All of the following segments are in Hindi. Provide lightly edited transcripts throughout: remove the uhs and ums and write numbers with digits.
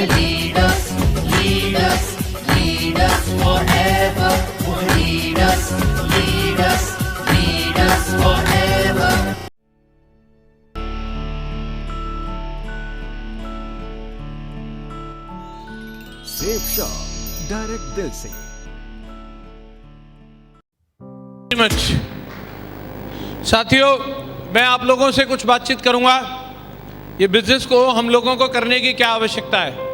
lead us, lead us, lead us forever. Lead us, lead us, lead us forever. Safe shop direct दिल से। साथियों, मैं आप लोगों से कुछ बातचीत करूंगा। ये बिजनेस को हम लोगों को करने की क्या आवश्यकता है,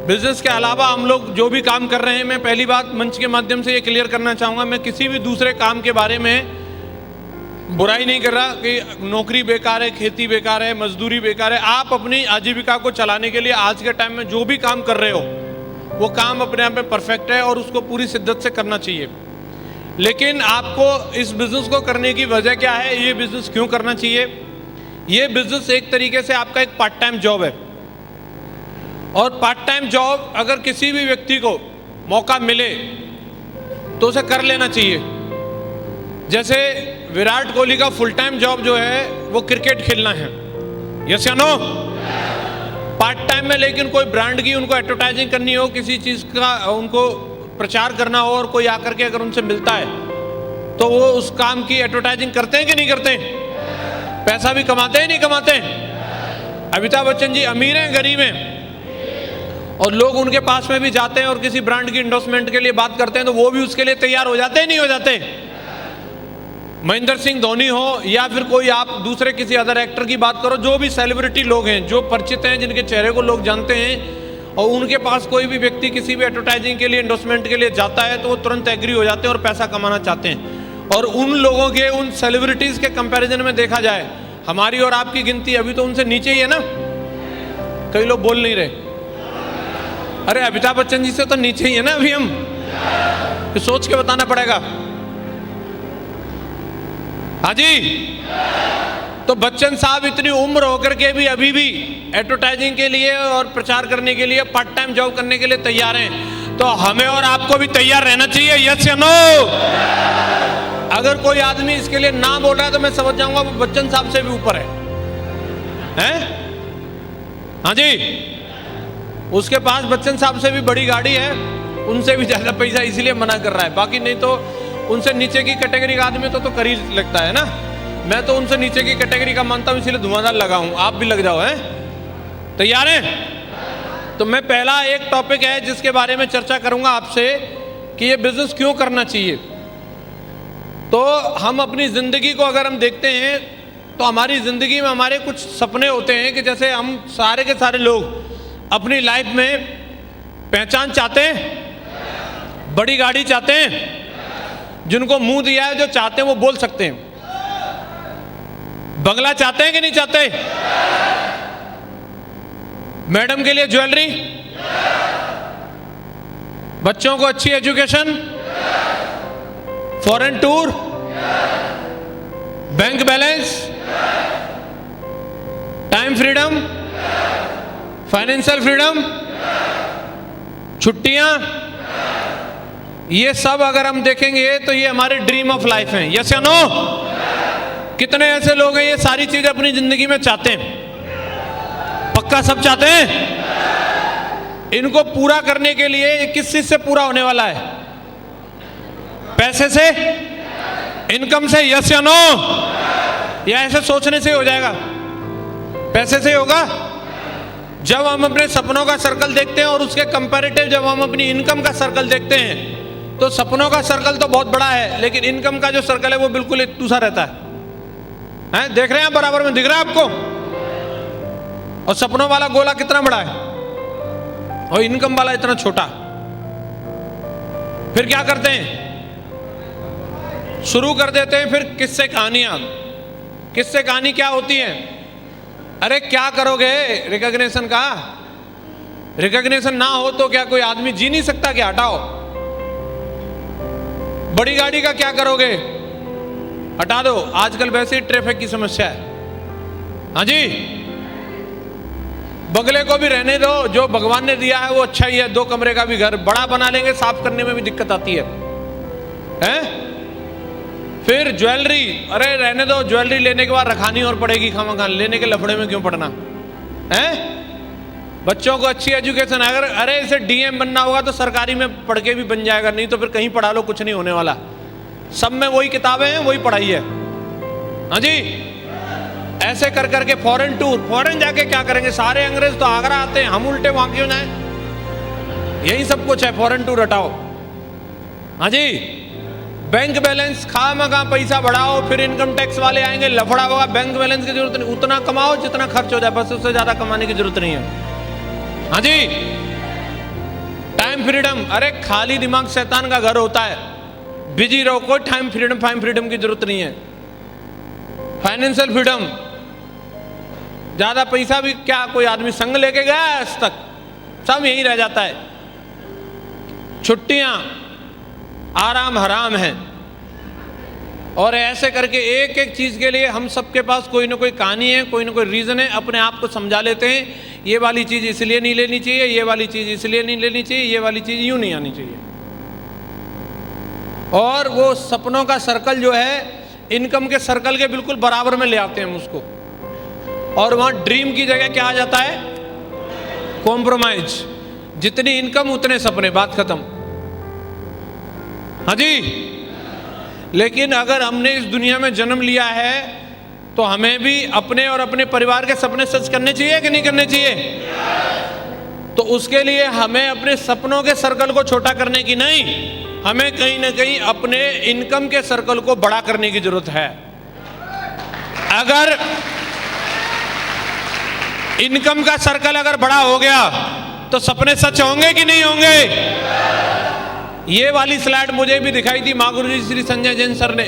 बिजनेस के अलावा हम लोग जो भी काम कर रहे हैं। मैं पहली बात मंच के माध्यम से ये क्लियर करना चाहूँगा, मैं किसी भी दूसरे काम के बारे में बुराई नहीं कर रहा कि नौकरी बेकार है, खेती बेकार है, मजदूरी बेकार है। आप अपनी आजीविका को चलाने के लिए आज के टाइम में जो भी काम कर रहे हो वो काम अपने आप में परफेक्ट है और उसको पूरी शिद्दत से करना चाहिए। लेकिन आपको इस बिजनेस को करने की वजह क्या है, ये बिजनेस क्यों करना चाहिए? ये बिजनेस एक तरीके से आपका एक पार्ट टाइम जॉब है, और पार्ट टाइम जॉब अगर किसी भी व्यक्ति को मौका मिले तो उसे कर लेना चाहिए। जैसे विराट कोहली का फुल टाइम जॉब जो है वो क्रिकेट खेलना है, यस या नो? पार्ट टाइम में लेकिन कोई ब्रांड की उनको एडवर्टाइजिंग करनी हो, किसी चीज़ का उनको प्रचार करना हो, और कोई आकर के अगर उनसे मिलता है तो वो उस काम की एडवर्टाइजिंग करते हैं कि नहीं करते? पैसा भी कमाते हैं नहीं कमाते? अमिताभ बच्चन जी अमीर हैं गरीब हैं? और लोग उनके पास में भी जाते हैं और किसी ब्रांड की इंडोर्समेंट के लिए बात करते हैं तो वो भी उसके लिए तैयार हो जाते हैं नहीं हो जाते? महेंद्र सिंह धोनी हो या फिर कोई आप दूसरे किसी अदर एक्टर की बात करो, जो भी सेलिब्रिटी लोग हैं, जो परिचित हैं, जिनके चेहरे को लोग जानते हैं, और उनके पास कोई भी व्यक्ति किसी भी एडवर्टाइजिंग के लिए, इंडोर्समेंट के लिए जाता है तो वो तुरंत एग्री हो जाते हैं और पैसा कमाना चाहते हैं। और उन लोगों के, उन सेलिब्रिटीज के कंपैरिजन में देखा जाए, हमारी और आपकी गिनती अभी तो उनसे नीचे ही है ना। कई लोग बोल नहीं रहे, अरे अमिताभ बच्चन जी से तो नीचे ही है ना अभी हम, तो सोच के बताना पड़ेगा। हाँ जी, तो बच्चन साहब इतनी उम्र होकर के भी अभी भी एडवर्टाइजिंग के लिए और प्रचार करने के लिए, पार्ट टाइम जॉब करने के लिए तैयार हैं। तो हमें और आपको भी तैयार रहना चाहिए, यस या नो? अगर कोई आदमी इसके लिए ना बोल रहा है तो मैं समझ जाऊंगा वो बच्चन साहब से भी ऊपर है, हैं? हाँ जी, उसके पास बच्चन साहब से भी बड़ी गाड़ी है, उनसे भी ज्यादा पैसा, इसलिए मना कर रहा है। बाकी नहीं तो उनसे नीचे की कैटेगरी का आदमी तो कर ही लगता है ना। मैं तो उनसे नीचे की कैटेगरी का मानता हूं, इसलिए धुआंधार लगा हूं। आप भी लग जाओ, हैं? तैयार हैं? तो मैं पहला एक टॉपिक है जिसके बारे में चर्चा करूंगा आपसे कि ये बिजनेस क्यों करना चाहिए। तो हम अपनी जिंदगी को अगर हम देखते हैं तो हमारी जिंदगी में हमारे कुछ सपने होते हैं कि जैसे हम सारे के सारे लोग अपनी लाइफ में पहचान चाहते हैं, बड़ी गाड़ी चाहते हैं, जिनको मुंह दिया है जो चाहते हैं वो बोल सकते हैं, बंगला चाहते हैं कि नहीं चाहते? मैडम के लिए ज्वेलरी, बच्चों को अच्छी education, foreign tour, bank balance, time freedom, financial freedom, छुट्टियां, ये सब अगर हम देखेंगे तो ये हमारे ड्रीम ऑफ लाइफ हैं, यस या नो? कितने ऐसे लोग हैं ये सारी चीजें अपनी जिंदगी में चाहते हैं? पक्का सब चाहते हैं? इनको पूरा करने के लिए किस चीज से पूरा होने वाला है? पैसे से, इनकम से, यस या नो? या ऐसे सोचने से हो जाएगा? पैसे से होगा। जब हम अपने सपनों का सर्कल देखते हैं और उसके कंपैरेटिव जब हम अपनी इनकम का सर्कल देखते हैं तो सपनों का सर्कल तो बहुत बड़ा है, लेकिन इनकम का जो सर्कल है वो बिल्कुल एक दूसरा रहता है। देख रहे हैं बराबर में दिख रहा है आपको? और सपनों वाला गोला कितना बड़ा है और इनकम वाला इतना छोटा। फिर क्या करते हैं? शुरू कर देते हैं फिर किस्से कहानियां। किस्से कहानी क्या होती है? अरे क्या करोगे रिकॉग्निशन का? रिकॉग्निशन ना हो तो क्या कोई आदमी जी नहीं सकता क्या? हटाओ। बड़ी गाड़ी का क्या करोगे? हटा दो, आजकल वैसे ही ट्रैफिक की समस्या है। हाँ जी, बंगले को भी रहने दो, जो भगवान ने दिया है वो अच्छा ही है। 2 कमरे का भी घर बड़ा बना लेंगे, साफ करने में भी दिक्कत आती है, हैं? फिर ज्वेलरी, अरे रहने दो, ज्वेलरी लेने के बाद रखानी और पड़ेगी, खामा खान लेने के लफड़े में क्यों पड़ना, हैं? बच्चों को अच्छी एजुकेशन, अगर अरे इसे डीएम बनना होगा तो सरकारी में पढ़ के भी बन जाएगा, नहीं तो फिर कहीं पढ़ा लो कुछ नहीं होने वाला। सब में वही किताबें हैं, वही पढ़ाई है। हाँ जी, ऐसे कर करके फॉरेन टूर, फॉरेन जाके क्या करेंगे? सारे अंग्रेज तो आगरा आते हैं, हम उल्टे वहां क्यों जाए? यही सब कुछ है, फॉरेन टूर हटाओ। हाँ जी, बैंक बैलेंस खामखा पैसा बढ़ाओ, फिर इनकम टैक्स वाले आएंगे, लफड़ा होगा। बैंक बैलेंस की जरूरत नहीं, उतना कमाओ जितना खर्च हो जाए, बस उससे ज्यादा कमाने की जरूरत नहीं है। हाँ जी, टाइम फ्रीडम, अरे खाली दिमाग शैतान का घर होता है, बिजी रहो, कोई टाइम फ्रीडम की जरूरत नहीं है। फाइनेंशियल फ्रीडम, ज्यादा पैसा भी क्या कोई आदमी संग लेके गया आज तक? सब यही रह जाता है। छुट्टियां आराम हराम है, और ऐसे करके एक एक चीज के लिए हम सबके पास कोई ना कोई कहानी है, कोई ना कोई रीजन है, अपने आप को समझा लेते हैं। ये वाली चीज इसलिए नहीं लेनी चाहिए, ये वाली चीज इसलिए नहीं लेनी चाहिए, ये वाली चीज यूं नहीं आनी चाहिए। और वो सपनों का सर्कल जो है इनकम के सर्कल के बिल्कुल बराबर में ले आते हैं हम उसको, और वहां ड्रीम की जगह क्या आ जाता है? कॉम्प्रोमाइज। जितनी इनकम उतने सपने, बात खत्म। हाँ जी, लेकिन अगर हमने इस दुनिया में जन्म लिया है तो हमें भी अपने और अपने परिवार के सपने सच करने चाहिए कि नहीं करने चाहिए? तो उसके लिए हमें अपने सपनों के सर्कल को छोटा करने की नहीं, हमें कहीं ना कहीं अपने इनकम के सर्कल को बड़ा करने की जरूरत है। अगर इनकम का सर्कल अगर बड़ा हो गया तो सपने सच होंगे कि नहीं होंगे? ये वाली स्लाइड मुझे भी दिखाई थी महागुरु जी श्री संजय जैन सर ने।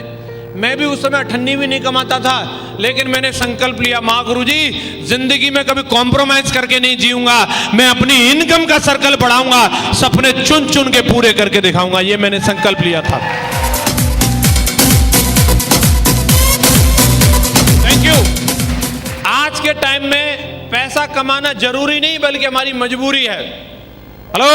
मैं भी उस समय 98 भी नहीं कमाता था, लेकिन मैंने संकल्प लिया, महागुरु जी जिंदगी में कभी कॉम्प्रोमाइज करके नहीं जीऊंगा, मैं अपनी इनकम का सर्कल बढ़ाऊंगा, सपने चुन चुन के पूरे करके दिखाऊंगा। ये मैंने संकल्प लिया था। Thank you. आज के टाइम में पैसा कमाना जरूरी नहीं बल्कि हमारी मजबूरी है। हेलो,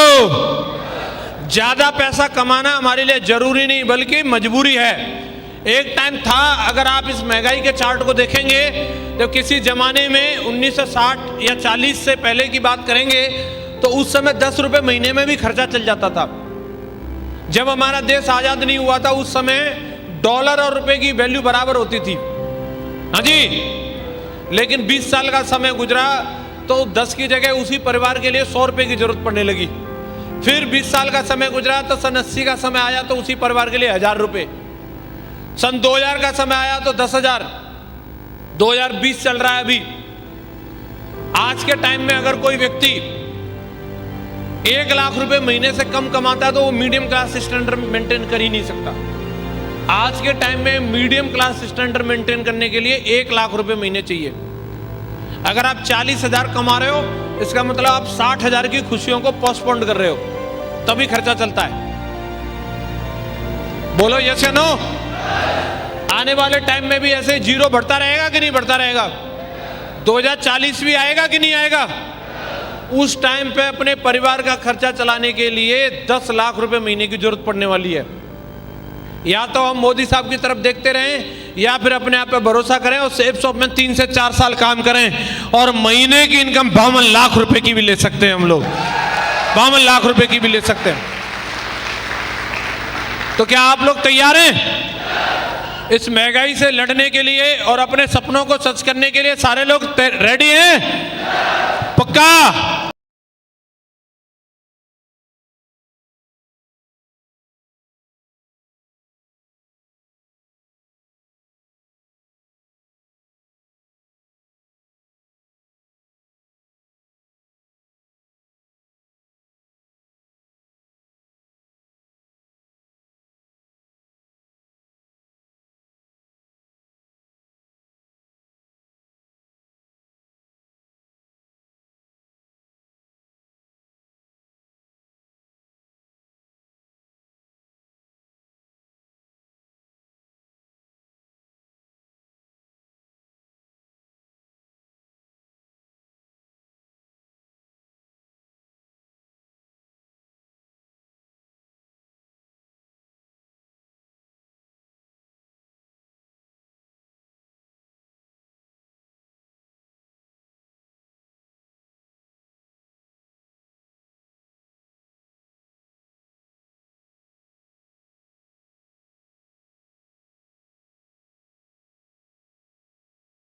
ज्यादा पैसा कमाना हमारे लिए जरूरी नहीं बल्कि मजबूरी है। एक टाइम था, अगर आप इस महंगाई के चार्ट को देखेंगे तो किसी जमाने में 1960 या 40 से पहले की बात करेंगे तो उस समय 10 रुपए महीने में भी खर्चा चल जाता था। जब हमारा देश आजाद नहीं हुआ था उस समय डॉलर और रुपए की वैल्यू बराबर होती थी। हाँ जी, लेकिन 20 साल का समय गुजरा तो 10 की जगह उसी परिवार के लिए 100 रुपए की जरूरत पड़ने लगी। फिर 20 साल का समय गुजरा तो सन 80 का समय आया तो उसी परिवार के लिए 1000 रुपए। सन 2000 का समय आया तो 10,000। 2020 चल रहा है अभी। आज के टाइम में अगर कोई व्यक्ति 1 लाख रुपए महीने से कम कमाता है तो वो मीडियम क्लास स्टैंडर्ड मेंटेन कर ही नहीं सकता। आज के टाइम में मीडियम क्लास स्टैंडर्ड मेंटेन करने के लिए 1 लाख रुपए महीने चाहिए। अगर आप 40,000 कमा रहे हो इसका मतलब आप 60,000 की खुशियों को पोस्टपोन कर रहे हो, तभी खर्चा चलता है। बोलो यस या नो? आने वाले टाइम में भी ऐसे जीरो बढ़ता रहेगा कि नहीं बढ़ता रहेगा? 2040 भी आएगा कि नहीं आएगा? उस टाइम पे अपने परिवार का खर्चा चलाने के लिए 10 लाख रुपए महीने की जरूरत पड़ने वाली है। या तो हम मोदी साहब की तरफ देखते रहें या फिर अपने आप पे भरोसा करें और सेफ शॉप में 3 से 4 साल काम करें और महीने की इनकम 52 लाख रुपए की भी ले सकते हैं हम लोग। 52 लाख रुपए की भी ले सकते हैं। तो क्या आप लोग तैयार हैं इस महंगाई से लड़ने के लिए और अपने सपनों को सच करने के लिए? सारे लोग रेडी हैं? पक्का?